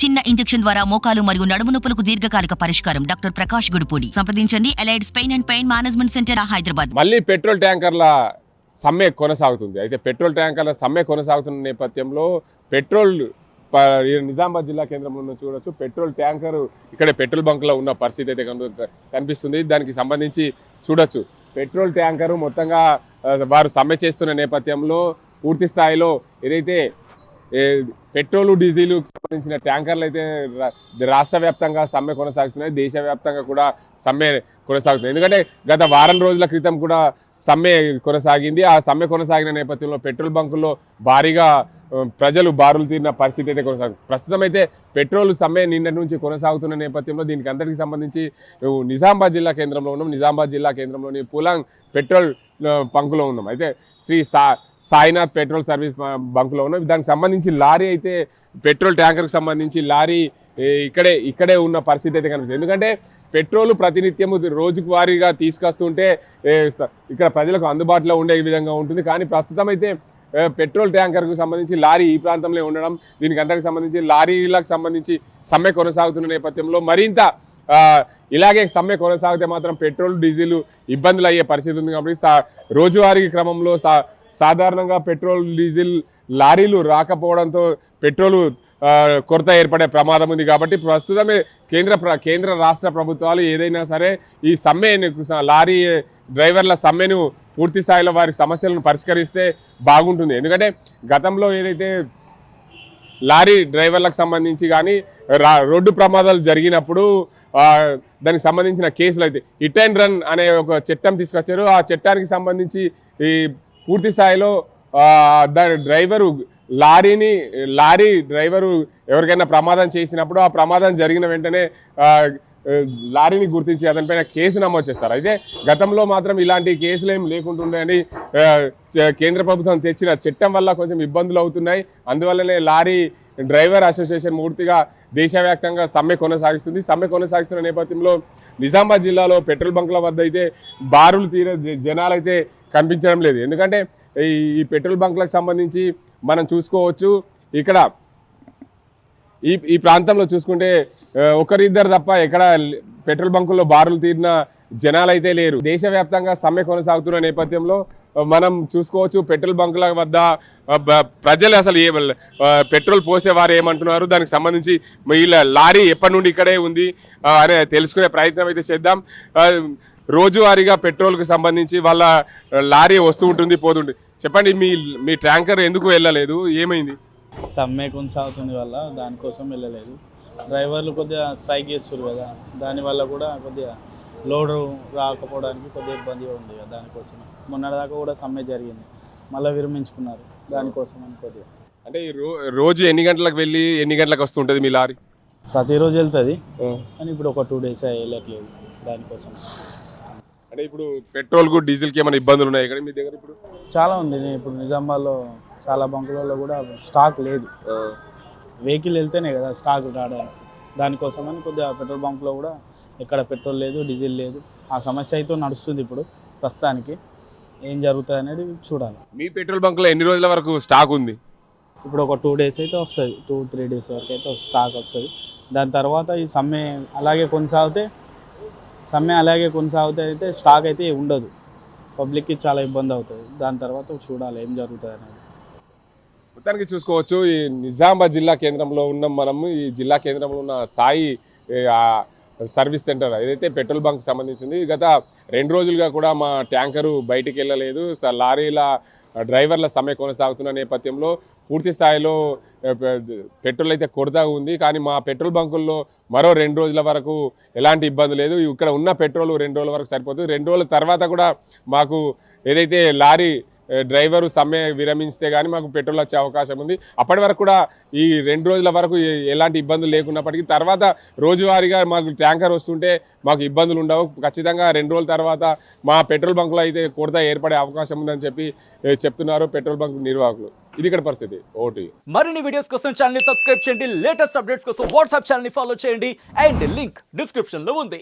చిన్న ఇంజెక్షన్ ద్వారా మోకాలు మరియు నడుము నొప్పులకు దీర్ఘకాలిక పరిష్కారం. డాక్టర్ ప్రకాష్ గుడిపూడి. సంప్రదించండి. ఎలైడ్స్ pain and pain management centre, Hyderabad. మళ్ళీ పెట్రోల్ ట్యాంకర్ల సమ్మె కొనసాగుతుంది. అయితే పెట్రోల్ ట్యాంకర్ల సమ్మె కొనసాగుతున్న నేపథ్యంలో పెట్రోల్ నిజామాబాద్ జిల్లా కేంద్రంలో చూడొచ్చు. పెట్రోల్ ట్యాంకర్ ఇక్కడ పెట్రోల్ బంక్ లో ఉన్న పరిస్థితి అయితే కనిపిస్తుంది. దానికి సంబంధించి చూడొచ్చు పెట్రోల్ ట్యాంకర్ మొత్తంగా వారు సమ్మె చేస్తున్న నేపథ్యంలో పూర్తి స్థాయిలో ఏదైతే పెట్రోలు డీజిల్ సంబంధించిన ట్యాంకర్లు అయితే రాష్ట్ర వ్యాప్తంగా సమ్మె కొనసాగుతున్నాయి. దేశవ్యాప్తంగా కూడా సమ్మె కొనసాగుతుంది. ఎందుకంటే గత వారం రోజుల క్రితం కూడా సమ్మె కొనసాగింది. ఆ సమ్మె కొనసాగిన నేపథ్యంలో పెట్రోల్ బంకుల్లో భారీగా ప్రజలు బారులు తీరిన పరిస్థితి అయితే కొనసాగుతుంది. ప్రస్తుతం అయితే పెట్రోల్ సమ్మె నిన్నటి నుంచి కొనసాగుతున్న నేపథ్యంలో దీనికి అందరికీ సంబంధించి నిజామాబాద్ జిల్లా కేంద్రంలో ఉన్నాం. నిజామాబాద్ జిల్లా కేంద్రంలోని పూలాంగ్ పెట్రోల్ బంకులో ఉన్నాం. అయితే శ్రీ సాయినాథ్ పెట్రోల్ సర్వీస్ బంకులో ఉన్నాం. దానికి సంబంధించి లారీ అయితే పెట్రోల్ ట్యాంకర్కి సంబంధించి లారీ ఇక్కడే ఉన్న పరిస్థితి అయితే కనిపిస్తుంది. ఎందుకంటే పెట్రోల్ ప్రతినిత్యము రోజుకు వారీగా తీసుకొస్తుంటే ఇక్కడ ప్రజలకు అందుబాటులో ఉండే విధంగా ఉంటుంది. కానీ ప్రస్తుతం అయితే పెట్రోల్ ట్యాంకర్కు సంబంధించి లారీ ఈ ప్రాంతంలో ఉండడం, దీనికి అందరికి సంబంధించి లారీలకు సంబంధించి సమ్మె కొనసాగుతున్న నేపథ్యంలో మరింత ఇలాగే సమ్మె కొనసాగితే మాత్రం పెట్రోల్ డీజిల్ ఇబ్బందులు అయ్యే పరిస్థితి ఉంది. కాబట్టి రోజువారీ క్రమంలో సాధారణంగా పెట్రోల్ డీజిల్ లారీలు రాకపోవడంతో పెట్రోలు కొరత ఏర్పడే ప్రమాదం ఉంది. కాబట్టి ప్రస్తుతమే కేంద్ర రాష్ట్ర ప్రభుత్వాలు ఏదైనా సరే ఈ సమ్మె లారీ డ్రైవర్ల సమ్మెను పూర్తి స్థాయిలో వారి సమస్యలను పరిష్కరిస్తే బాగుంటుంది. ఎందుకంటే గతంలో ఏదైతే లారీ డ్రైవర్లకు సంబంధించి కానీ రోడ్డు ప్రమాదాలు జరిగినప్పుడు దానికి సంబంధించిన కేసులు అయితే హిట్ అండ్ రన్ అనే ఒక చట్టం తీసుకొచ్చారు. ఆ చట్టానికి సంబంధించి ఈ పూర్తి స్థాయిలో దాని లారీ డ్రైవరు ఎవరికైనా ప్రమాదం చేసినప్పుడు ఆ ప్రమాదం జరిగిన వెంటనే లారీని గుర్తించి అతనిపైన కేసు నమోదు చేస్తారు. అయితే గతంలో మాత్రం ఇలాంటి కేసులు ఏం లేకుంటుండని కేంద్ర ప్రభుత్వం తెచ్చిన చట్టం వల్ల కొంచెం ఇబ్బందులు అవుతున్నాయి. అందువల్లనే లారీ డ్రైవర్ అసోసియేషన్ పూర్తిగా దేశవ్యాప్తంగా సమ్మె కొనసాగిస్తుంది. సమ్మె కొనసాగిస్తున్న నేపథ్యంలో నిజామాబాద్ జిల్లాలో పెట్రోల్ బంకుల వద్ద అయితే బారులు తీరే జనాలు అయితే కనిపించడం లేదు. ఎందుకంటే ఈ పెట్రోల్ బంకులకు సంబంధించి మనం చూసుకోవచ్చు. ఇక్కడ ఈ ప్రాంతంలో చూసుకుంటే ఒకరిద్దరు తప్ప ఎక్కడ పెట్రోల్ బంకుల్లో బారులు తీరిన జనాలు అయితే లేరు. దేశవ్యాప్తంగా సమ్మె కొనసాగుతున్న నేపథ్యంలో మనం చూసుకోవచ్చు పెట్రోల్ బంకుల వద్ద ప్రజలు అసలు పెట్రోల్ పోసేవారు ఏమంటున్నారు, దానికి సంబంధించి వీళ్ళ లారీ ఎప్పటి నుండి ఇక్కడే ఉంది అనే తెలుసుకునే ప్రయత్నం అయితే చేద్దాం. రోజువారీగా పెట్రోల్కి సంబంధించి వాళ్ళ లారీ వస్తూ ఉంటుంది పోతుంది. చెప్పండి, మీ ట్యాంకర్ ఎందుకు వెళ్ళలేదు, ఏమైంది? సమ్మె కొనసాగుతుంది వల్ల దానికోసం వెళ్ళలేదు. డ్రైవర్లు కొద్దిగా స్ట్రైక్ చేస్తారు కదా, దానివల్ల కూడా కొద్దిగా లోడు రాకపోవడానికి కొద్దిగా ఇబ్బందిగా ఉంది కదా, దానికోసం మొన్నటిదాకా కూడా సమ్మె జరిగింది, మళ్ళీ విరమించుకున్నారు దానికోసం అని కొద్దిగా. అంటే రోజు ఎన్ని గంటలకు వెళ్ళి ఎన్ని గంటలకు వస్తుంటుంది మీ లారీ? ప్రతిరోజు వెళ్తుంది కానీ ఇప్పుడు ఒక 2 days వెళ్ళట్లేదు దానికోసం. అంటే ఇప్పుడు పెట్రోల్కు డీజిల్కి ఏమైనా ఇబ్బందులు ఉన్నాయి ఇక్కడ మీ దగ్గర? ఇప్పుడు చాలా ఉంది. ఇప్పుడు నిజామాబాద్లో చాలా బంకులలో కూడా స్టాక్ లేదు. వెహికల్ వెళ్తేనే కదా స్టాక్ రావడానికి, దానికోసమని కొద్దిగా పెట్రోల్ బంక్లో కూడా ఎక్కడ పెట్రోల్ లేదు, డీజిల్ లేదు. ఆ సమస్య అయితే నడుస్తుంది ఇప్పుడు ప్రస్తుతానికి. ఏం జరుగుతుంది అనేది చూడాలి. మీ పెట్రోల్ బంక్లో ఎన్ని రోజుల వరకు స్టాక్ ఉంది? ఇప్పుడు ఒక 2 days అయితే వస్తుంది, 2-3 days వరకు అయితే స్టాక్ వస్తుంది. దాని తర్వాత ఈ సమ్మె అలాగే కొనసాగితే అయితే స్టాక్ అయితే ఉండదు, పబ్లిక్కి చాలా ఇబ్బంది అవుతుంది. దాని తర్వాత చూడాలి ఏం జరుగుతుంది అనేది. మొత్తానికి చూసుకోవచ్చు ఈ నిజామాబాద్ జిల్లా కేంద్రంలో ఉన్నాం మనము. ఈ జిల్లా కేంద్రంలో ఉన్న సాయి సర్వీస్ సెంటర్ ఏదైతే పెట్రోల్ బంక్ సంబంధించింది, గత 2 రోజులుగా కూడా మా ట్యాంకరు బయటికి వెళ్ళలేదు. లారీల డ్రైవర్ల సమ్మె కొనసాగుతున్న నేపథ్యంలో పూర్తి స్థాయిలో పెట్రోల్ అయితే కొరత ఉంది. కానీ మా పెట్రోల్ బంకుల్లో మరో 2 రోజుల వరకు ఎలాంటి ఇబ్బంది లేదు. ఇక్కడ ఉన్న పెట్రోల్ 2 రోజుల వరకు సరిపోతుంది. 2 రోజుల తర్వాత కూడా మాకు ఏదైతే లారీ డ్రైవరు సమ్మె విరమిస్తే కానీ మాకు పెట్రోల్ వచ్చే అవకాశం ఉంది. అప్పటి వరకు కూడా ఈ 2 రోజుల వరకు ఎలాంటి ఇబ్బందులు లేకున్నప్పటికీ తర్వాత రోజువారీగా మాకు ట్యాంకర్ వస్తుంటే మాకు ఇబ్బందులు ఉండవు. ఖచ్చితంగా 2 రోజుల తర్వాత మా పెట్రోల్ బంకులో అయితే కొరత ఏర్పడే అవకాశం ఉందని చెప్తున్నారు పెట్రోల్ బంక్ నిర్వాహకులు. ఇది ఇక్కడ పరిస్థితి. ఓటీ మరిన్ని వీడియోస్ కోసం ఛానల్ ని సబ్స్క్రైబ్ చేయండి. లేటెస్ట్ అప్డేట్స్ కోసం వాట్సాప్ ఛానల్ ని ఫాలో చేయండి. అండ్ లింక్ డిస్క్రిప్షన్ లో ఉంది.